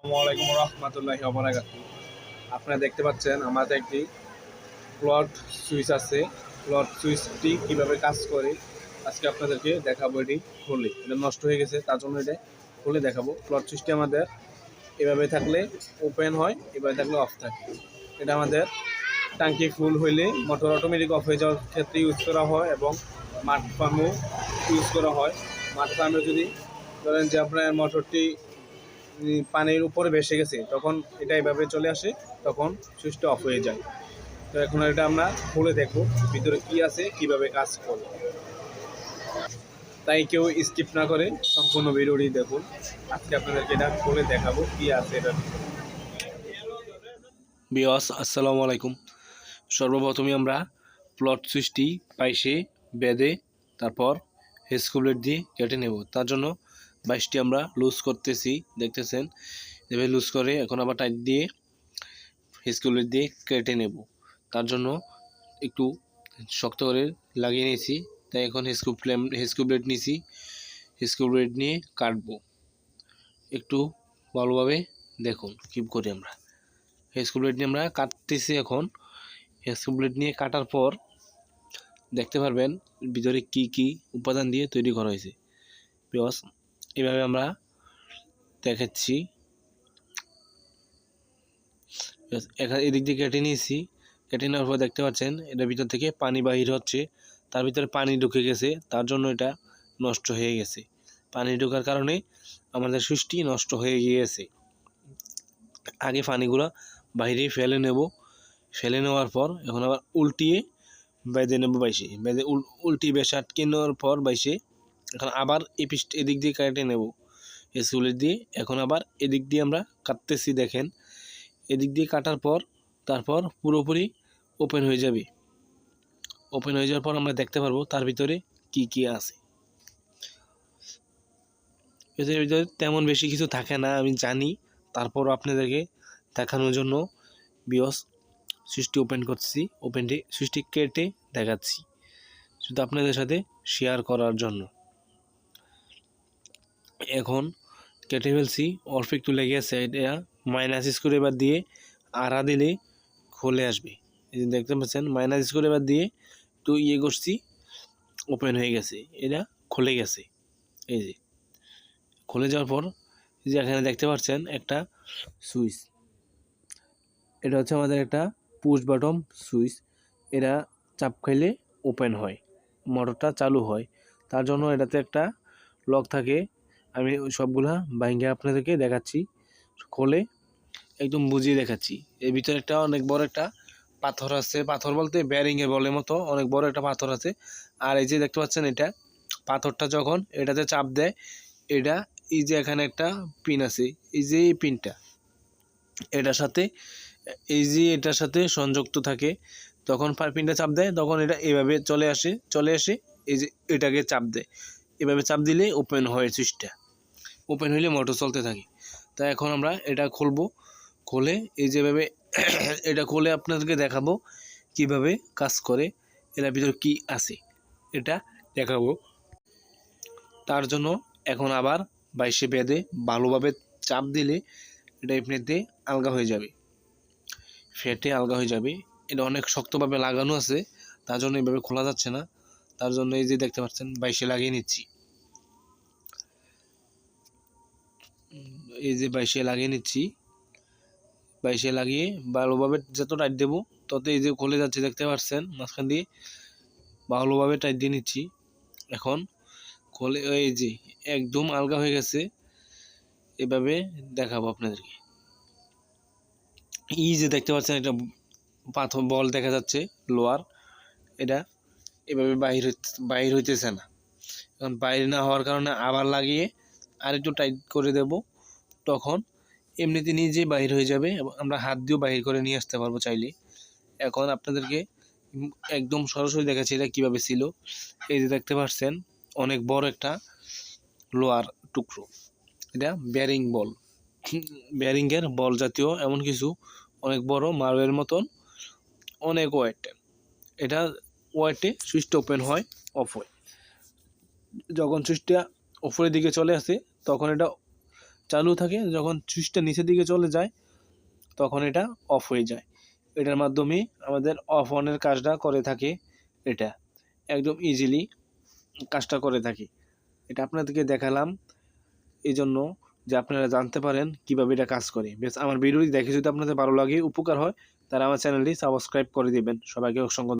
আসসালামু আলাইকুম রহমতুল্লাহি ওয়া বারাকাতুহু। আপনারা দেখতে পাচ্ছেন আমাদের একটি প্লট সুইচ আছে। প্লট সুইচটি কীভাবে কাজ করে আজকে আপনাদেরকে দেখাবো। এটি খুলে এটা নষ্ট হয়ে গেছে, তার জন্য এটা খুলে দেখাবো। প্লট সুইচটি আমাদের এভাবে থাকলে ওপেন হয়, এভাবে থাকলে অফ থাকে। এটা আমাদের ট্যাঙ্কি ফুল হইলে মোটর অটোমেটিক অফ হয়ে যাওয়ার ক্ষেত্রে ইউজ করা হয় এবং মাঠ ফার্মেও ইউজ করা হয়। মাঠ ফার্মে যদি ধরেন যে আপনার মোটরটি পানির উপরে ভেসে গেছে, তখন এটা এভাবে চলে আসে, তখন সুইচটা অফ হয়ে যায়। তো এখন এটা আমরা খুলে দেখব ভিতরে কি আছে, কিভাবে কাজ করে। তাই কেউ স্কিপ না করে সম্পূর্ণ ভিডিওটি দেখুন। আজকে আপনাদেরকে এটা খুলে দেখাবো কি আছে এটা। বিয়স আসসালামু আলাইকুম। সর্বপ্রথমে আমরা প্লট সুইচটি বাইশে বেঁধে তারপর স্ক্রুব্লেড দিয়ে কেটে নেব। তার জন্য বাইশটি আমরা লুজ করতেছি, দেখতেছেন এভাবে লুজ করে এখন আবার টাইট দিয়ে স্ক্রুব্লেড দিয়ে কেটে নেব। তার জন্য একটু শক্ত করে লাগিয়ে নিয়েছি, তাই এখন স্ক্রুব্লেড নিয়েছি, স্ক্রুব্লেড নিয়ে কাটবো। একটু ভালোভাবে দেখুন কী করি আমরা। স্ক্রুব্লেড নিয়ে আমরা কাটতেছি। এখন স্ক্রুব্লেড নিয়ে কাটার পর দেখতে পারবেন ভিতরে কি কি উপাদান দিয়ে তৈরি করা হয়েছে। বিকজ এভাবে আমরা দেখাচ্ছি। এদিক দিয়ে কেটে নিয়েছি, কেটে নেওয়ার পর দেখতে পাচ্ছেন এটার ভিতর থেকে পানি বাহির হচ্ছে। তার ভিতরে পানি ঢুকে গেছে, তার জন্য এটা নষ্ট হয়ে গেছে। পানি ঢোকার কারণে আমাদের সুইচটি নষ্ট হয়ে গিয়েছে। আগে পানিগুলো বাইরে ফেলে নেব, ফেলে নেওয়ার পর এখন আবার উল্টিয়ে বেঁধে নেব বাইশে। বেঁধে উল্টি বেশ আটকে নেওয়ার পর বাইশে এখন আবার এদিক দিয়ে কেটে নেব স্কুলের দিয়ে। এখন আবার এদিক দিয়ে আমরা কাটতেছি, দেখেন এদিক দিয়ে কাটার পর তারপর পুরোপুরি ওপেন হয়ে যাবে। ওপেন হয়ে যাওয়ার পর আমরা দেখতে পারবো তার ভিতরে কি কি আছে। এর ভিতরে তেমন বেশি কিছু থাকে না আমি জানি, তারপরও আপনাদেরকে দেখানোর জন্য বিয়স সুইচটি ওপেন করছি, সুইচটি কেটে দেখাচ্ছি শুধু আপনাদের সাথে শেয়ার করার জন্য। এখন কেটে ফেলছি, অল্প একটু লেগে আছে। এটা মাইনাস স্ক্রুড্রাইভার দিয়ে আড়া দিলে খুলে আসবে। এই যে দেখতে পাচ্ছেন মাইনাস স্ক্রুড্রাইভার দিয়ে একটু করছি, ওপেন হয়ে গেছে, এটা খুলে গেছে। এই যে খুলে যাওয়ার পর যে এখানে দেখতে পাচ্ছেন একটা সুইচ, এটা হচ্ছে আমাদের একটা পুশ বাটন সুইচ। এটা চাপ খাইলে ওপেন হয়, মোটরটা চালু হয়। তার জন্য এটাতে একটা লক থাকে। আমি সবগুলা ভাঙে আপনাদেরকে দেখাচ্ছি, খোলে একদম বুঝিয়ে দেখাচ্ছি। এর ভিতরে একটা অনেক বড় একটা পাথর আছে, পাথর বলতে ব্যারিংয়ের বলের মতো অনেক বড় একটা পাথর আছে। আর এই যে দেখতে পাচ্ছেন এটা পাথরটা যখন এটাতে চাপ দেয়, এটা এই যে এখানে একটা পিন আছে, এই যে এই পিনটা এটার সাথে সংযুক্ত থাকে। তখন পিনটা চাপ দেয়, তখন এটা এভাবে চলে আসে এই যে এটাকে চাপ দেয়। এভাবে চাপ দিলে ওপেন হয় সুইচটা, ওপেন হইলে মোটর চলতে থাকে। তাই এখন আমরা এটা খুলবো, খুলে এই যেভাবে এটা খুলে আপনাদেরকে দেখাবো কিভাবে কাজ করে, এটার ভিতরে কি আছে এটা দেখাবো। তার জন্য এখন আবার বাইশে বেঁধে ভালোভাবে চাপ দিলে এটা এমনিতে আলগা হয়ে যাবে, ফেটে আলগা হয়ে যাবে। এটা অনেক শক্তভাবে লাগানো আছে, তার জন্য এইভাবে খোলা যাচ্ছে না। তার জন্য এই যে দেখতে পাচ্ছেন বাইশে লাগিয়ে নিচ্ছি, এই যে বাইশে লাগিয়ে নিচ্ছি। বাইশে লাগিয়ে ভালোভাবে যত টাইট দেবো তত এই যে খুলে যাচ্ছে, দেখতে পাচ্ছেন মাঝখান দিয়ে ভালোভাবে টাইট দিয়ে নিচ্ছি। এখন খুলে এই যে একদম আলগা হয়ে গেছে। এভাবে দেখাবো আপনাদেরকে। এই যে দেখতে পাচ্ছেন এটা পাথর বল দেখা যাচ্ছে লোয়ার, এটা এভাবে বাহির হইতেছে না। এখন বাইরে না হওয়ার কারণে আবার লাগিয়ে আর একটু টাইট করে দেব, তখন এমনিতে নিজে বাহির হয়ে যাবে এবং আমরা হাত দিয়েও বাহির করে নিয়ে আসতে পারবো চাইলে। এখন আপনাদেরকে একদম সরাসরি দেখাচ্ছি এটা কীভাবে ছিল। এই যে দেখতে পাচ্ছেন অনেক বড় একটা লোহার টুকরো, এটা ব্যারিংয়ের বল জাতীয় এমন কিছু, অনেক বড় মার্বেলের মতন, অনেক ওয়েট। এটা ওয়েটে সুইচটা ওপেন হয়, অফ হয়। যখন সুইচটা উপরের দিকে চলে আসে তখন এটা চালু থাকে, যখন সুইচটা নিচের দিকে চলে যায় তখন এটা অফ হয়ে যায়। এটার মাধ্যমে আমাদের অফ অনের কাজটা করে থাকে। এটা একদম ইজিলি কাজটা করে থাকি। এটা আপনাদেরকে দেখালাম এই জন্য যে আপনারা জানতে পারেন কীভাবে এটা কাজ করে। বেশ, আমার ভিডিওটি দেখে যদি আপনাদের ভালো লাগে, উপকার হয়, তারা আমার চ্যানেলটি সাবস্ক্রাইব করে দিবেন। সবাইকে অসংখ্য